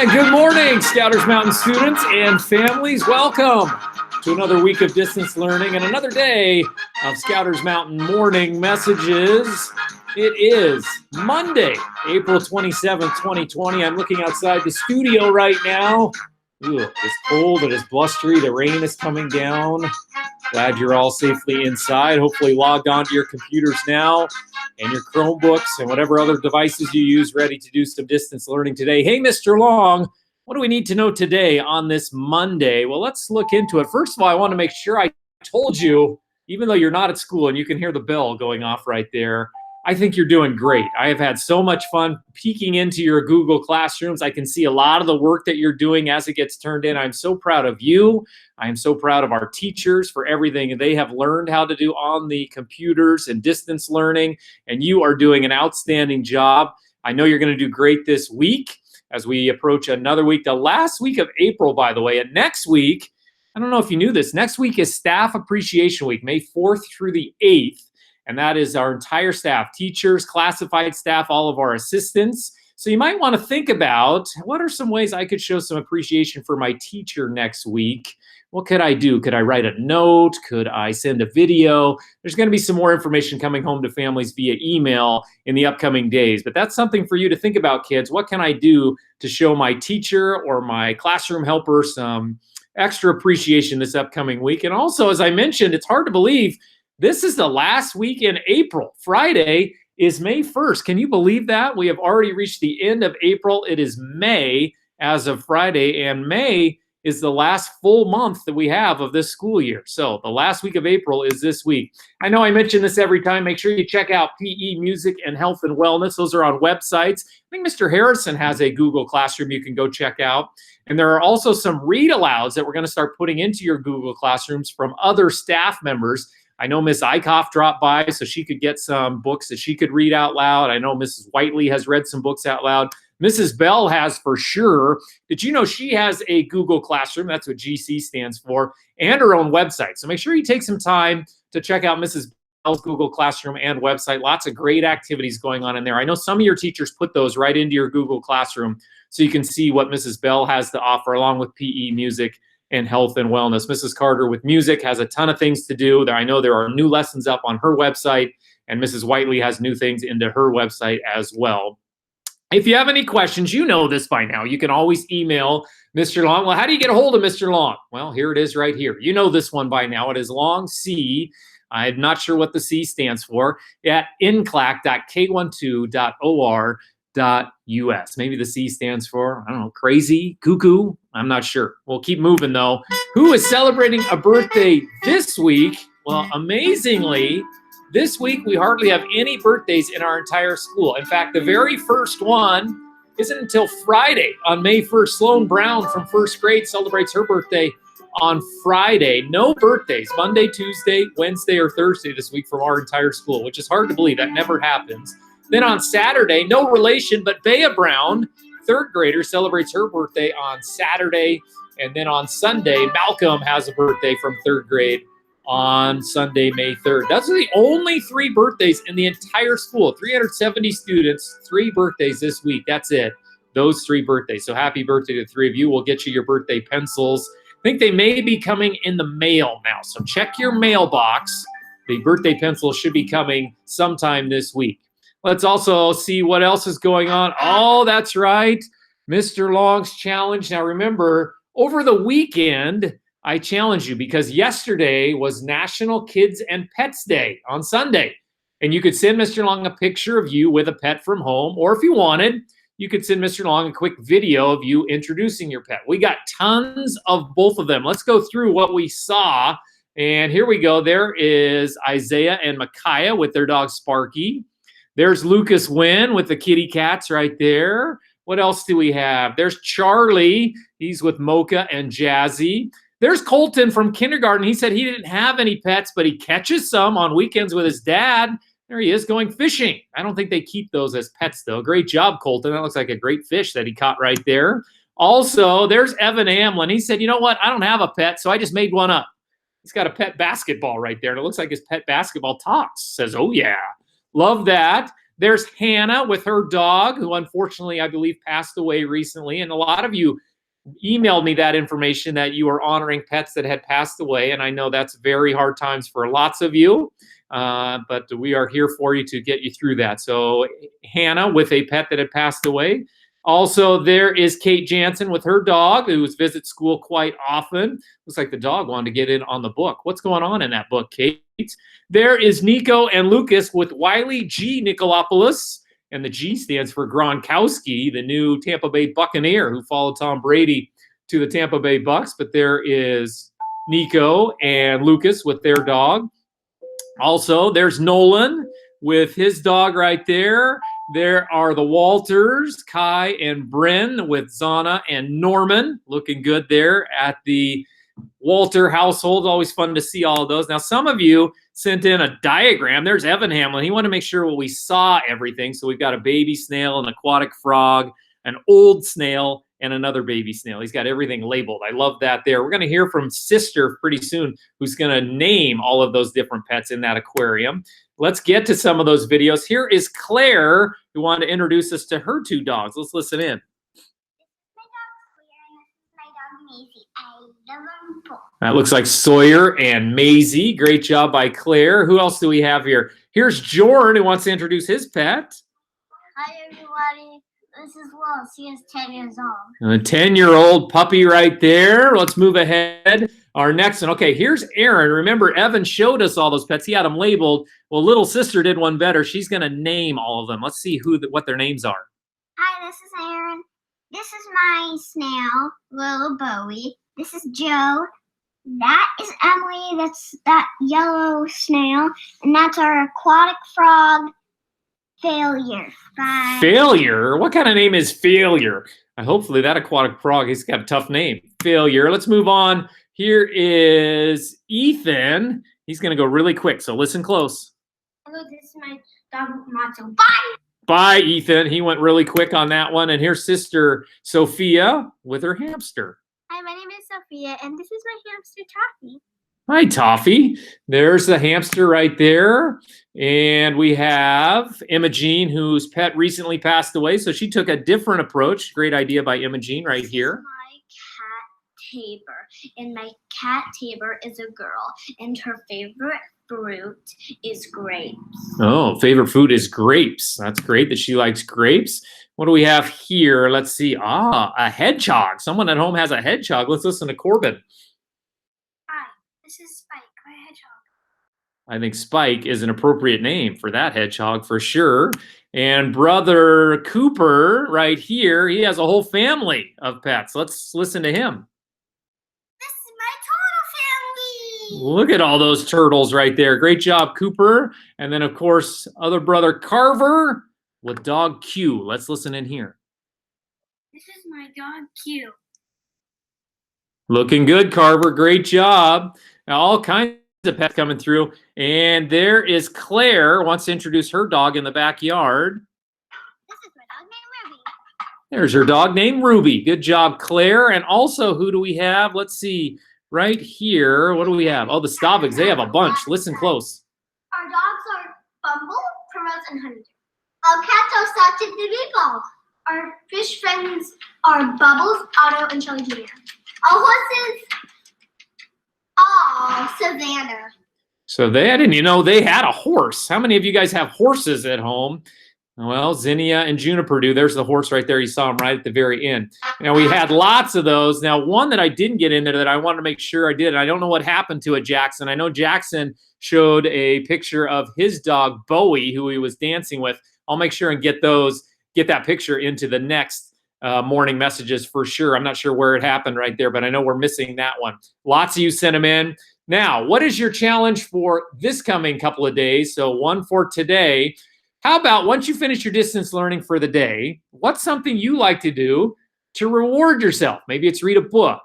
And good morning, Scouters Mountain students and families. Welcome to another week of distance learning and another day of Scouters Mountain Morning Messages. It is Monday, April 27th, 2020. I'm looking outside the studio right now. Ooh, it's cold, it is blustery, the rain is coming down. Glad you're all safely inside. Hopefully logged onto your computers now and your Chromebooks and whatever other devices you use ready to do some distance learning today. Hey, Mr. Long, what do we need to know today on this Monday? Well, let's look into it. First of all, I want to make sure I told you, even though you're not at school and you can hear the bell going off right there, I think you're doing great. I have had so much fun peeking into your Google Classrooms. I can see a lot of the work that you're doing as it gets turned in. I'm so proud of you. I am so proud of our teachers for everything they have learned how to do on the computers and distance learning, and you are doing an outstanding job. I know you're going to do great this week as we approach another week, the last week of April, by the way. And next week, I don't know if you knew this, next week is Staff Appreciation Week, May 4th through the 8th. And that is our entire staff, teachers, classified staff, all of our assistants. So you might want to think about, what are some ways I could show some appreciation for my teacher next week? What could I do? Could I write a note? Could I send a video? There's going to be some more information coming home to families via email in the upcoming days. But that's something for you to think about, kids. What can I do to show my teacher or my classroom helper some extra appreciation this upcoming week? And also, as I mentioned, it's hard to believe this is the last week in April. Friday is May 1st. Can you believe that? We have already reached the end of April. It is May as of Friday, and May is the last full month that we have of this school year. So the last week of April is this week. I know I mention this every time. Make sure you check out PE, Music, and Health and Wellness. Those are on websites. I think Mr. Harrison has a Google Classroom you can go check out. And there are also some read-alouds that we're going to start putting into your Google Classrooms from other staff members. I know Miss Eichhoff dropped by so she could get some books that she could read out loud. I know Mrs. Whiteley has read some books out loud. Mrs. Bell has for sure. Did you know she has a Google Classroom? That's what GC stands for, and her own website. So make sure you take some time to check out Mrs. Bell's Google Classroom and website. Lots of great activities going on in there. I know some of your teachers put those right into your Google Classroom so you can see what Mrs. Bell has to offer along with PE, Music, and Health and Wellness. Mrs. Carter with Music has a ton of things to do. I know there are new lessons up on her website, and Mrs. Whiteley has new things into her website as well. If you have any questions, you know this by now. You can always email Mr. Long. Well, how do you get a hold of Mr. Long? Well, here it is right here. You know this one by now. It is Long C. I'm not sure what the C stands for, at nclac.k12.or.us. Maybe the C stands for, I don't know, crazy, cuckoo. I'm not sure. We'll keep moving though. Who is celebrating a birthday this week? Well, amazingly, this week we hardly have any birthdays in our entire school. In fact, the very first one isn't until Friday on May 1st. Sloan Brown from first grade celebrates her birthday on Friday. No birthdays, Monday, Tuesday, Wednesday, or Thursday this week from our entire school, which is hard to believe. That never happens. Then on Saturday, no relation, but Bea Brown, third grader, celebrates her birthday on Saturday. And then on Sunday, Malcolm has a birthday from third grade on Sunday, May 3rd. Those are the only 3 birthdays in the entire school. 370 students, 3 birthdays this week. That's it. Those 3 birthdays. So happy birthday to the 3 of you. We'll get you your birthday pencils. I think they may be coming in the mail now. So check your mailbox. The birthday pencils should be coming sometime this week. Let's also see what else is going on. Oh, that's right. Mr. Long's challenge. Now remember, over the weekend, I challenged you because yesterday was National Kids and Pets Day on Sunday. And you could send Mr. Long a picture of you with a pet from home, or if you wanted, you could send Mr. Long a quick video of you introducing your pet. We got tons of both of them. Let's go through what we saw. And here we go. There is Isaiah and Micaiah with their dog Sparky. There's Lucas Wynn with the kitty cats right there. What else do we have? There's Charlie. He's with Mocha and Jazzy. There's Colton from kindergarten. He said he didn't have any pets, but he catches some on weekends with his dad. There he is going fishing. I don't think they keep those as pets, though. Great job, Colton. That looks like a great fish that he caught right there. Also, there's Evan Amlin. He said, you know what? I don't have a pet, so I just made one up. He's got a pet basketball right there, and it looks like his pet basketball talks. Says, oh, yeah. Love that. There's Hannah with her dog, who unfortunately, I believe, passed away recently. And a lot of you emailed me that information that you are honoring pets that had passed away. And I know that's very hard times for lots of you, but we are here for you to get you through that. So Hannah with a pet that had passed away. Also, there is Kate Jansen with her dog, who visits school quite often. Looks like the dog wanted to get in on the book. What's going on in that book, Kate? There is Nico and Lucas with Wiley G. Nikolopoulos. And the G stands for Gronkowski, the new Tampa Bay Buccaneer who followed Tom Brady to the Tampa Bay Bucks. But there is Nico and Lucas with their dog. Also, there's Nolan with his dog right there. There are the Walters, Kai and Bryn with Zana and Norman. Looking good there at the Walter household. Always fun to see all of those. Now, some of you sent in a diagram. There's Evan Hamlin. He wanted to make sure we saw everything. So we've got a baby snail, an aquatic frog, an old snail, and another baby snail. He's got everything labeled. I love that there. We're going to hear from Sister pretty soon, who's going to name all of those different pets in that aquarium. Let's get to some of those videos. Here is Claire, who wanted to introduce us to her two dogs. Let's listen in. That looks like Sawyer and Maisie. Great job by Claire. Who else do we have here? Here's Jordan, who wants to introduce his pet. Hi, everybody. This is Will. He is 10 years old. A 10-year-old puppy right there. Let's move ahead. Our next one. Okay, here's Aaron. Remember, Evan showed us all those pets. He had them labeled. Well, little sister did one better. She's going to name all of them. Let's see what their names are. Hi, this is Aaron. This is my snail, little Bowie. This is Joe. That is Emily. That's that yellow snail. And that's our aquatic frog, Failure. Bye. Failure? What kind of name is Failure? Hopefully that aquatic frog, he's got a tough name. Failure. Let's move on. Here is Ethan. He's going to go really quick, so listen close. Hello, this is my dog, Matzo. Bye. Bye, Ethan. He went really quick on that one. And here's Sister Sophia with her hamster. Hi, my name is Sophia, and this is my hamster, Toffee. Hi, Toffee. There's the hamster right there. And we have Imogene, whose pet recently passed away. So she took a different approach. Great idea by Imogene right here. My cat, Tabor. And my cat, Tabor, is a girl. And her favorite fruit is grapes. Oh, favorite food is grapes. That's great that she likes grapes. What do we have here? Let's see. A hedgehog. Someone at home has a hedgehog. Let's listen to Corbin. Hi, this is Spike, my hedgehog. I think Spike is an appropriate name for that hedgehog for sure. And Brother Cooper right here, he has a whole family of pets. Let's listen to him. Look at all those turtles right there. Great job, Cooper. And then, of course, other brother Carver with dog Q. Let's listen in here. This is my dog Q. Looking good, Carver. Great job. Now, all kinds of pets coming through. And there is Claire, wants to introduce her dog in the backyard. This is my dog named Ruby. There's her dog named Ruby. Good job, Claire. And also, who do we have? Let's see. Right here, what do we have? Oh, the Stavigs, they have a bunch. Listen close. Our dogs are Bumble, Primrose, and Honeydew. Our cats are Sausage and Meatball. Our fish friends are Bubbles, Otto, and Chili Jr. Our horses are Savannah. So they had a horse. How many of you guys have horses at home? Well, Zinnia and Juniper do. There's the horse right there. You saw him right at the very end. Now, we had lots of those. Now, one that I didn't get in there that I wanted to make sure I did, and I don't know what happened to it, Jackson. I know Jackson showed a picture of his dog, Bowie, who he was dancing with. I'll make sure and get that picture into the next morning messages for sure. I'm not sure where it happened right there, but I know we're missing that one. Lots of you sent them in. Now, what is your challenge for this coming couple of days? So one for today. How about once you finish your distance learning for the day, what's something you like to do to reward yourself? Maybe it's read a book,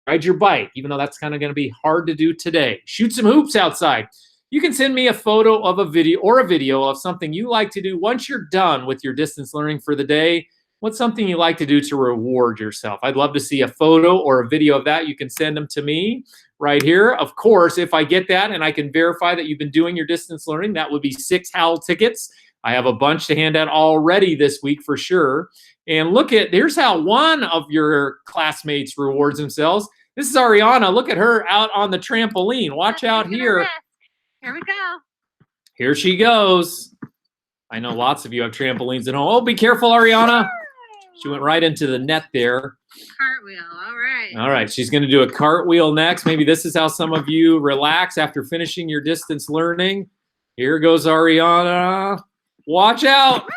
ride your bike, even though that's kind of going to be hard to do today. Shoot some hoops outside. You can send me a photo of a video of something you like to do once you're done with your distance learning for the day. What's something you like to do to reward yourself? I'd love to see a photo or a video of that. You can send them to me right here. Of course, if I get that and I can verify that you've been doing your distance learning, that would be 6 Howl tickets. I have a bunch to hand out already this week for sure. And look at, there's how one of your classmates rewards themselves. This is Ariana. Look at her out on the trampoline. Watch out here. Here we go. Here she goes. I know lots of you have trampolines at home. Oh, be careful, Ariana. She went right into the net there. Cartwheel. All right. All right. She's going to do a cartwheel next. Maybe this is how some of you relax after finishing your distance learning. Here goes Ariana. Watch out.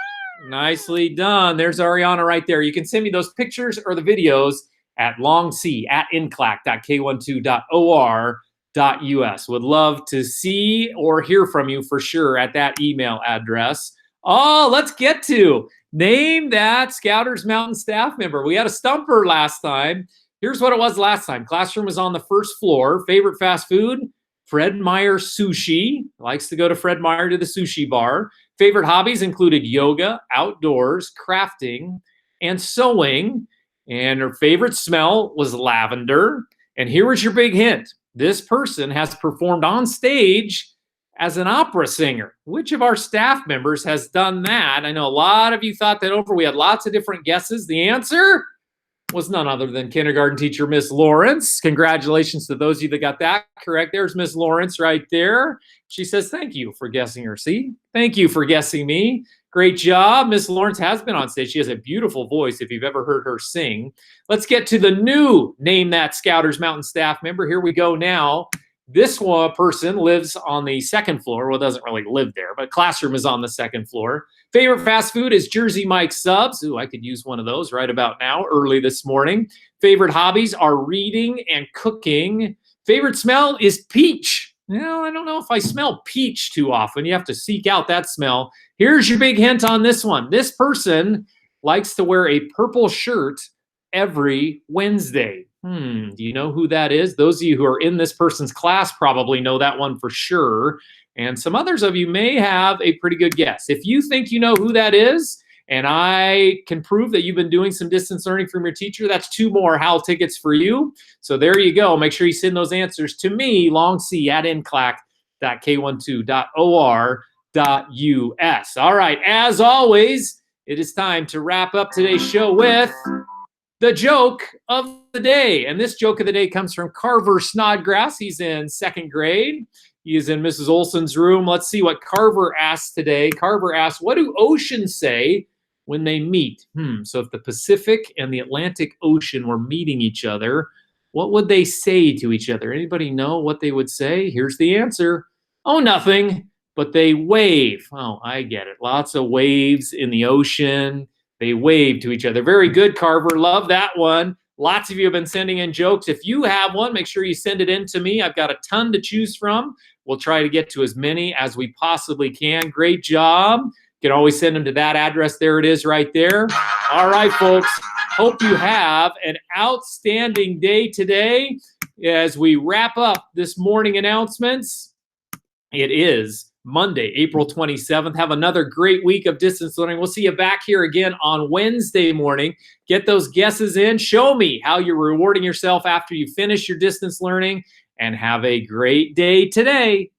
Nicely done. There's Ariana right there. You can send me those pictures or the videos at longc@nclac.k12.or.us. Would love to see or hear from you for sure at that email address. Oh, let's get to name that Scouters Mountain staff member. We had a stumper last time. Here's what it was last time. Classroom was on the first floor. Favorite fast food? Fred Meyer Sushi. Likes to go to Fred Meyer to the sushi bar. Favorite hobbies included yoga, outdoors, crafting, and sewing. And her favorite smell was lavender. And here was your big hint. This person has performed on stage as an opera singer. Which of our staff members has done that? I know a lot of you thought that over. We had lots of different guesses. The answer was none other than kindergarten teacher Miss Lawrence. Congratulations to those of you that got that correct. There's Miss Lawrence right there. She says, thank you for guessing her. See? Thank you for guessing me. Great job. Miss Lawrence has been on stage. She has a beautiful voice if you've ever heard her sing. Let's get to the new Name That Scouters Mountain staff member. Here we go now. This one person lives on the second floor. Well, doesn't really live there, but classroom is on the second floor. Favorite fast food is Jersey Mike subs. Ooh, I could use one of those right about now, early this morning. Favorite hobbies are reading and cooking. Favorite smell is peach. Well, I don't know if I smell peach too often. You have to seek out that smell. Here's your big hint on this one. This person likes to wear a purple shirt every Wednesday. Do you know who that is? Those of you who are in this person's class probably know that one for sure. And some others of you may have a pretty good guess. If you think you know who that is, and I can prove that you've been doing some distance learning from your teacher, that's 2 more HOWL tickets for you. So there you go. Make sure you send those answers to me, longc@nclac.k12.or.us. All right, as always, it is time to wrap up today's show with the joke of the day. And this joke of the day comes from Carver Snodgrass. He's in 2nd grade. He is in Mrs. Olson's room. Let's see what Carver asked today. Carver asked, what do oceans say when they meet? So if the Pacific and the Atlantic Ocean were meeting each other, what would they say to each other? Anybody know what they would say? Here's the answer. Oh, nothing, but they wave. Oh, I get it. Lots of waves in the ocean. They wave to each other. Very good, Carver. Love that one. Lots of you have been sending in jokes. If you have one, make sure you send it in to me. I've got a ton to choose from. We'll try to get to as many as we possibly can. Great job. You can always send them to that address. There it is right there. All right, folks. Hope you have an outstanding day today. As we wrap up this morning announcements, it is Monday, April 27th. Have another great week of distance learning. We'll see you back here again on Wednesday morning. Get those guesses in. Show me how you're rewarding yourself after you finish your distance learning, and have a great day today.